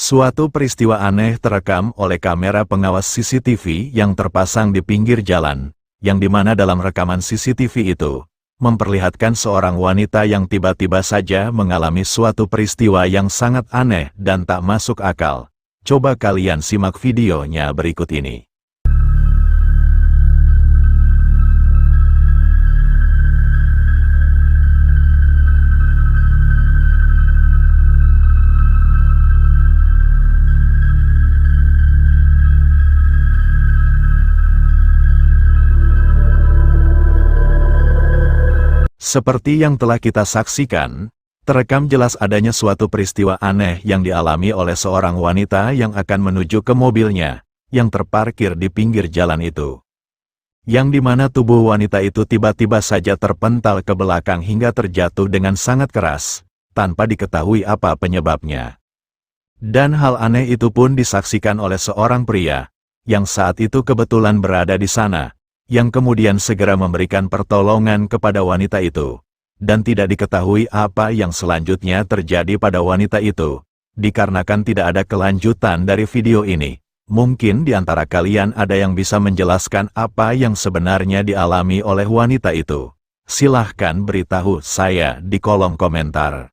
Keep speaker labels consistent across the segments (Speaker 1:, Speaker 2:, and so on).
Speaker 1: Suatu peristiwa aneh terekam oleh kamera pengawas CCTV yang terpasang di pinggir jalan, yang dimana dalam rekaman CCTV itu, memperlihatkan seorang wanita yang tiba-tiba saja mengalami suatu peristiwa yang sangat aneh dan tak masuk akal. Coba kalian simak videonya berikut ini. Seperti yang telah kita saksikan, terekam jelas adanya suatu peristiwa aneh yang dialami oleh seorang wanita yang akan menuju ke mobilnya, yang terparkir di pinggir jalan itu. Yang dimana tubuh wanita itu tiba-tiba saja terpental ke belakang hingga terjatuh dengan sangat keras, tanpa diketahui apa penyebabnya. Dan hal aneh itu pun disaksikan oleh seorang pria, yang saat itu kebetulan berada di sana, yang kemudian segera memberikan pertolongan kepada wanita itu. Dan tidak diketahui apa yang selanjutnya terjadi pada wanita itu, dikarenakan tidak ada kelanjutan dari video ini. Mungkin di antara kalian ada yang bisa menjelaskan apa yang sebenarnya dialami oleh wanita itu. Silahkan beritahu saya di kolom komentar.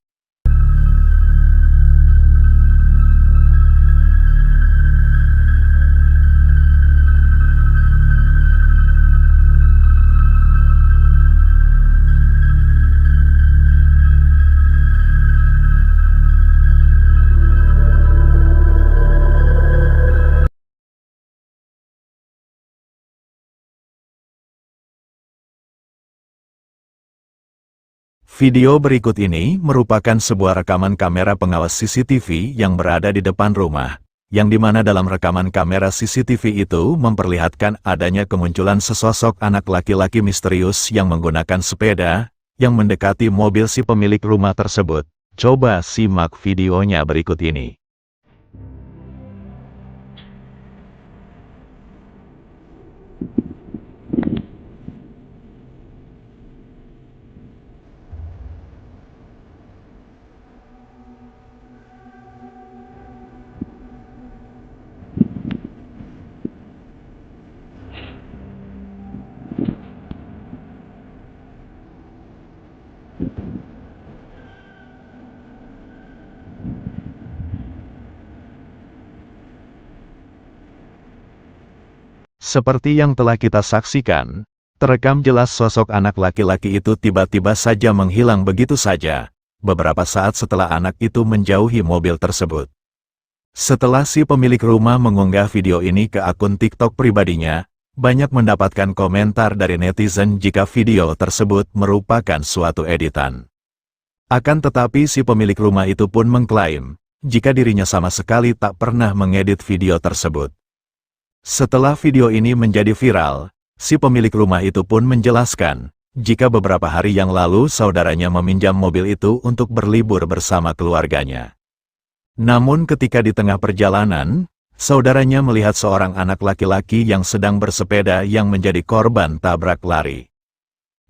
Speaker 1: Video berikut ini merupakan sebuah rekaman kamera pengawas CCTV yang berada di depan rumah, yang dimana dalam rekaman kamera CCTV itu memperlihatkan adanya kemunculan sesosok anak laki-laki misterius yang menggunakan sepeda, yang mendekati mobil si pemilik rumah tersebut. Coba simak videonya berikut ini. Seperti yang telah kita saksikan, terekam jelas sosok anak laki-laki itu tiba-tiba saja menghilang begitu saja, beberapa saat setelah anak itu menjauhi mobil tersebut. Setelah si pemilik rumah mengunggah video ini ke akun TikTok pribadinya, banyak mendapatkan komentar dari netizen jika video tersebut merupakan suatu editan. Akan tetapi si pemilik rumah itu pun mengklaim, jika dirinya sama sekali tak pernah mengedit video tersebut. Setelah video ini menjadi viral, si pemilik rumah itu pun menjelaskan, jika beberapa hari yang lalu saudaranya meminjam mobil itu untuk berlibur bersama keluarganya. Namun ketika di tengah perjalanan, saudaranya melihat seorang anak laki-laki yang sedang bersepeda yang menjadi korban tabrak lari.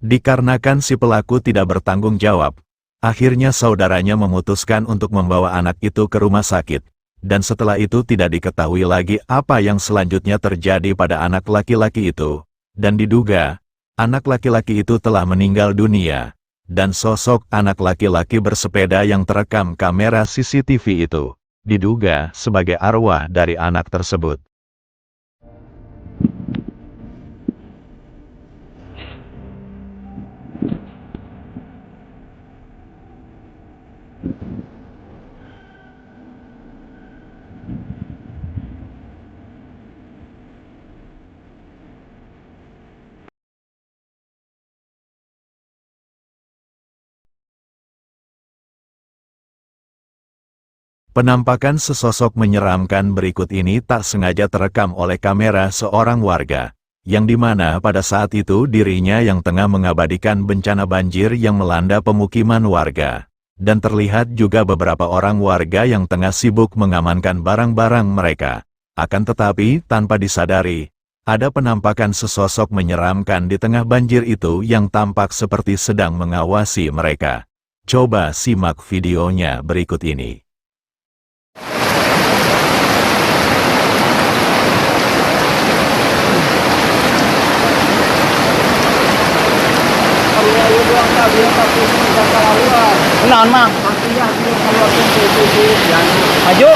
Speaker 1: Dikarenakan si pelaku tidak bertanggung jawab, akhirnya saudaranya memutuskan untuk membawa anak itu ke rumah sakit. Dan setelah itu tidak diketahui lagi apa yang selanjutnya terjadi pada anak laki-laki itu. Dan diduga, anak laki-laki itu telah meninggal dunia. Dan sosok anak laki-laki bersepeda yang terekam kamera CCTV itu, diduga sebagai arwah dari anak tersebut. Penampakan sesosok menyeramkan berikut ini tak sengaja terekam oleh kamera seorang warga, yang dimana pada saat itu dirinya yang tengah mengabadikan bencana banjir yang melanda pemukiman warga. Dan terlihat juga beberapa orang warga yang tengah sibuk mengamankan barang-barang mereka. Akan tetapi tanpa disadari, ada penampakan sesosok menyeramkan di tengah banjir itu yang tampak seperti sedang mengawasi mereka. Coba simak videonya berikut ini.
Speaker 2: Kenaon mang? Maju.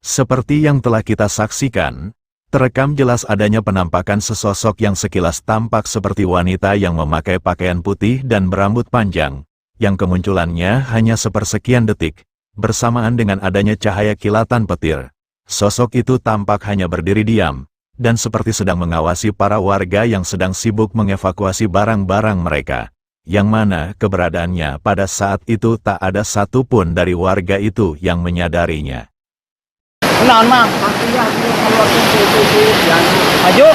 Speaker 1: Seperti yang telah kita saksikan, terekam jelas adanya penampakan sesosok yang sekilas tampak seperti wanita yang memakai pakaian putih dan berambut panjang, yang kemunculannya hanya sepersekian detik, bersamaan dengan adanya cahaya kilatan petir. Sosok itu tampak hanya berdiri diam, dan seperti sedang mengawasi para warga yang sedang sibuk mengevakuasi barang-barang mereka, yang mana keberadaannya pada saat itu tak ada satupun dari warga itu yang menyadarinya.
Speaker 2: Kenaon mang? Maju.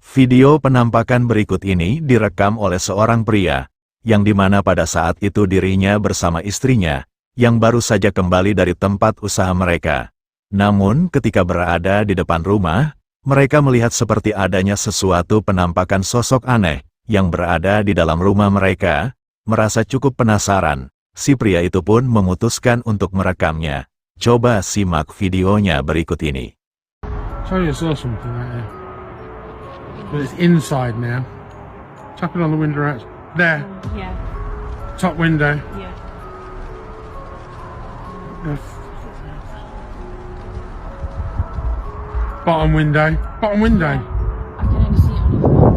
Speaker 1: Video penampakan berikut ini direkam oleh seorang pria, yang dimana pada saat itu dirinya bersama istrinya, yang baru saja kembali dari tempat usaha mereka. Namun ketika berada di depan rumah, mereka melihat seperti adanya sesuatu penampakan sosok aneh, yang berada di dalam rumah mereka. Merasa cukup penasaran, si pria itu pun memutuskan untuk merekamnya. Coba simak videonya berikut ini.
Speaker 3: Sorry, I saw something out there. But it's inside now. Tap it on the window out. There.
Speaker 4: Yeah,
Speaker 3: Top window.
Speaker 4: yeah.
Speaker 3: Bottom window. Bottom window.
Speaker 4: I can only see it on the wall.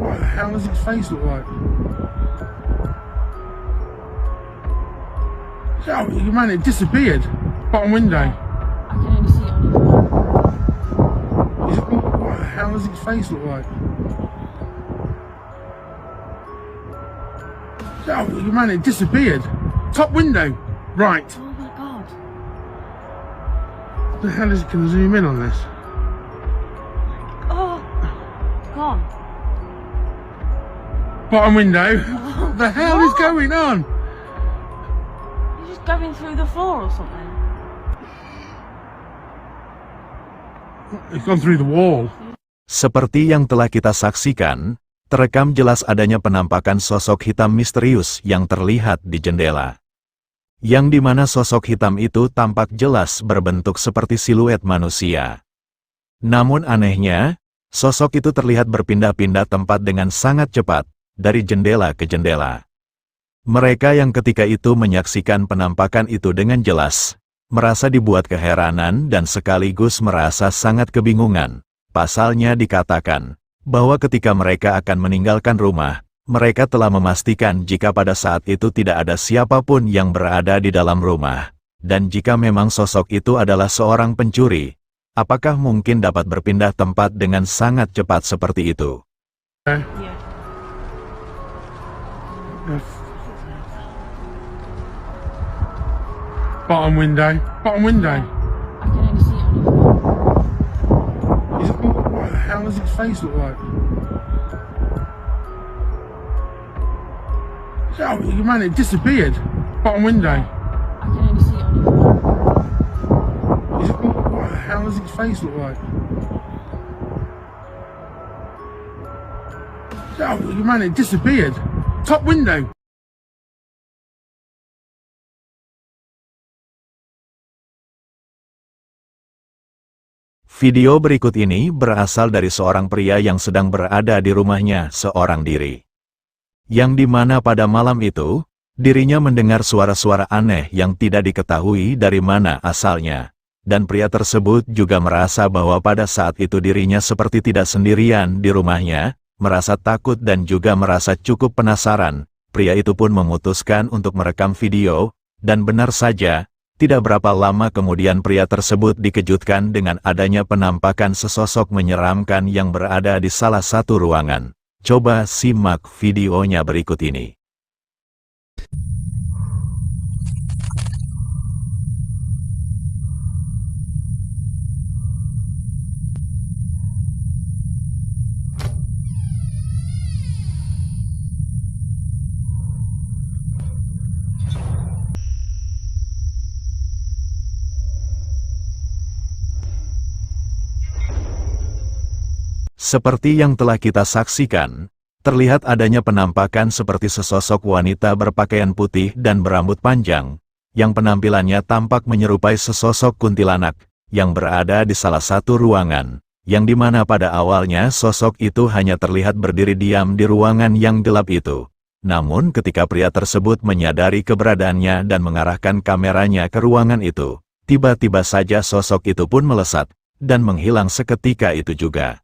Speaker 3: What the hell does its face look like? Oh, man, it disappeared. Bottom window.
Speaker 4: I can only see it on the wall.
Speaker 3: What the hell does its face look like? Oh, man, it disappeared. Top window. Right.
Speaker 4: Oh my god.
Speaker 3: The hell is it going to zoom in on this?
Speaker 4: Oh, gone.
Speaker 3: Bottom window. The hell is going on?
Speaker 4: You're just going through the floor or something.
Speaker 3: It's gone through the wall.
Speaker 1: Seperti yang telah kita saksikan, terekam jelas adanya penampakan sosok hitam misterius yang terlihat di jendela. Yang dimana sosok hitam itu tampak jelas berbentuk seperti siluet manusia. Namun anehnya, sosok itu terlihat berpindah-pindah tempat dengan sangat cepat, dari jendela ke jendela. Mereka yang ketika itu menyaksikan penampakan itu dengan jelas, merasa dibuat keheranan dan sekaligus merasa sangat kebingungan. Pasalnya dikatakan, bahwa ketika mereka akan meninggalkan rumah, mereka telah memastikan jika pada saat itu tidak ada siapapun yang berada di dalam rumah. Dan jika memang sosok itu adalah seorang pencuri, apakah mungkin dapat berpindah tempat dengan sangat cepat seperti itu?
Speaker 4: Yeah.
Speaker 3: Bottom window. Bottom window.
Speaker 4: I can only see it on the wall.
Speaker 3: What the hell does its face look like? Oh, man, it disappeared. Bottom window.
Speaker 4: I can only see it on the wall.
Speaker 3: What the hell does its face look like? Oh, man, it disappeared. Top window.
Speaker 1: Video berikut ini berasal dari seorang pria yang sedang berada di rumahnya seorang diri. Yang dimana pada malam itu, dirinya mendengar suara-suara aneh yang tidak diketahui dari mana asalnya. Dan pria tersebut juga merasa bahwa pada saat itu dirinya seperti tidak sendirian di rumahnya, merasa takut dan juga merasa cukup penasaran. Pria itu pun memutuskan untuk merekam video, dan benar saja, tidak berapa lama kemudian pria tersebut dikejutkan dengan adanya penampakan sesosok menyeramkan yang berada di salah satu ruangan. Coba simak videonya berikut ini. Seperti yang telah kita saksikan, terlihat adanya penampakan seperti sesosok wanita berpakaian putih dan berambut panjang, yang penampilannya tampak menyerupai sesosok kuntilanak, yang berada di salah satu ruangan, yang dimana pada awalnya sosok itu hanya terlihat berdiri diam di ruangan yang gelap itu. Namun ketika pria tersebut menyadari keberadaannya dan mengarahkan kameranya ke ruangan itu, tiba-tiba saja sosok itu pun melesat, dan menghilang seketika itu juga.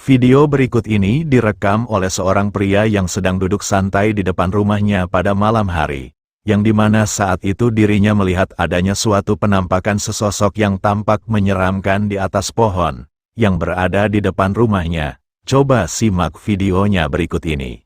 Speaker 1: Video berikut ini direkam oleh seorang pria yang sedang duduk santai di depan rumahnya pada malam hari, yang dimana saat itu dirinya melihat adanya suatu penampakan sesosok yang tampak menyeramkan di atas pohon, yang berada di depan rumahnya. Coba simak videonya berikut ini.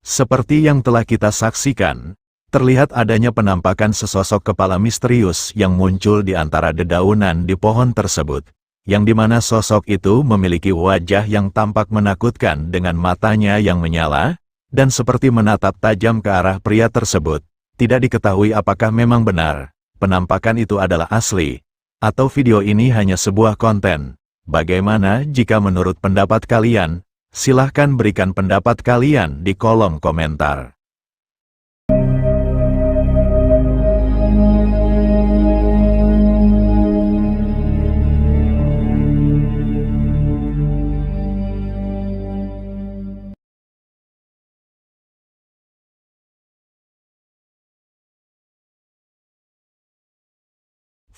Speaker 1: Seperti yang telah kita saksikan, terlihat adanya penampakan sesosok kepala misterius yang muncul di antara dedaunan di pohon tersebut, yang dimana sosok itu memiliki wajah yang tampak menakutkan dengan matanya yang menyala, dan seperti menatap tajam ke arah pria tersebut. Tidak diketahui apakah memang benar penampakan itu adalah asli, atau video ini hanya sebuah konten. Bagaimana jika menurut pendapat kalian? Silahkan berikan pendapat kalian di kolom komentar.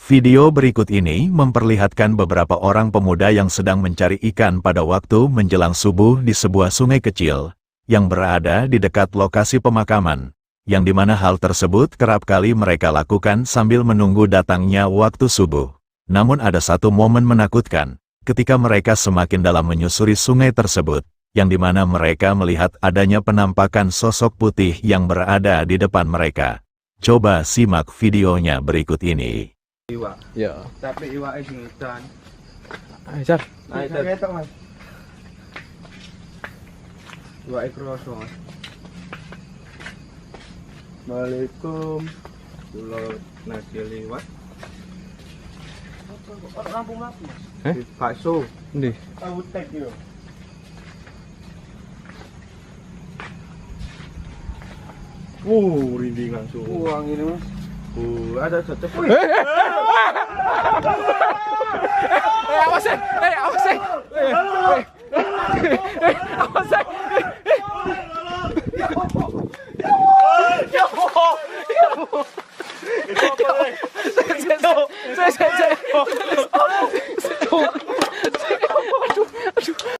Speaker 1: Video berikut ini memperlihatkan beberapa orang pemuda yang sedang mencari ikan pada waktu menjelang subuh di sebuah sungai kecil, yang berada di dekat lokasi pemakaman, yang dimana hal tersebut kerap kali mereka lakukan sambil menunggu datangnya waktu subuh. Namun ada satu momen menakutkan, ketika mereka semakin dalam menyusuri sungai tersebut, yang dimana mereka melihat adanya penampakan sosok putih yang berada di depan mereka. Coba simak videonya berikut ini.
Speaker 2: Iwak.
Speaker 5: Ya.
Speaker 2: Tapi iwaknya sing edan.
Speaker 5: Ayo, Jar.
Speaker 2: Nah, itu ketok, Mas. Iwaknya kroso, Mas. Assalamualaikum. Kula nasi liwat. Lampu-lampu. Bakso.
Speaker 5: Ndi?
Speaker 2: Tahu tek yo. Rinding langsung. Uang ini, Mas. Ada satu.
Speaker 5: Awas ya! Awas ya! Awas ya!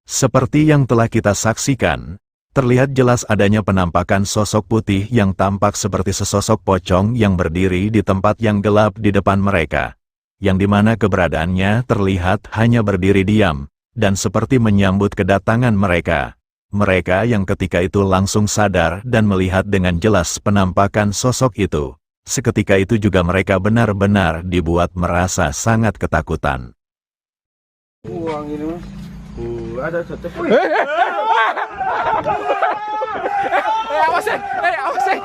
Speaker 1: Seperti yang telah kita saksikan, terlihat jelas adanya penampakan sosok putih yang tampak seperti sesosok pocong yang berdiri di tempat yang gelap di depan mereka, yang dimana keberadaannya terlihat hanya berdiri diam, dan seperti menyambut kedatangan mereka. Mereka yang ketika itu langsung sadar dan melihat dengan jelas penampakan sosok itu. Seketika itu juga mereka benar-benar dibuat merasa sangat ketakutan.
Speaker 2: Uang ini, Mas. Ada satu.
Speaker 5: Awas ya! Awas ya!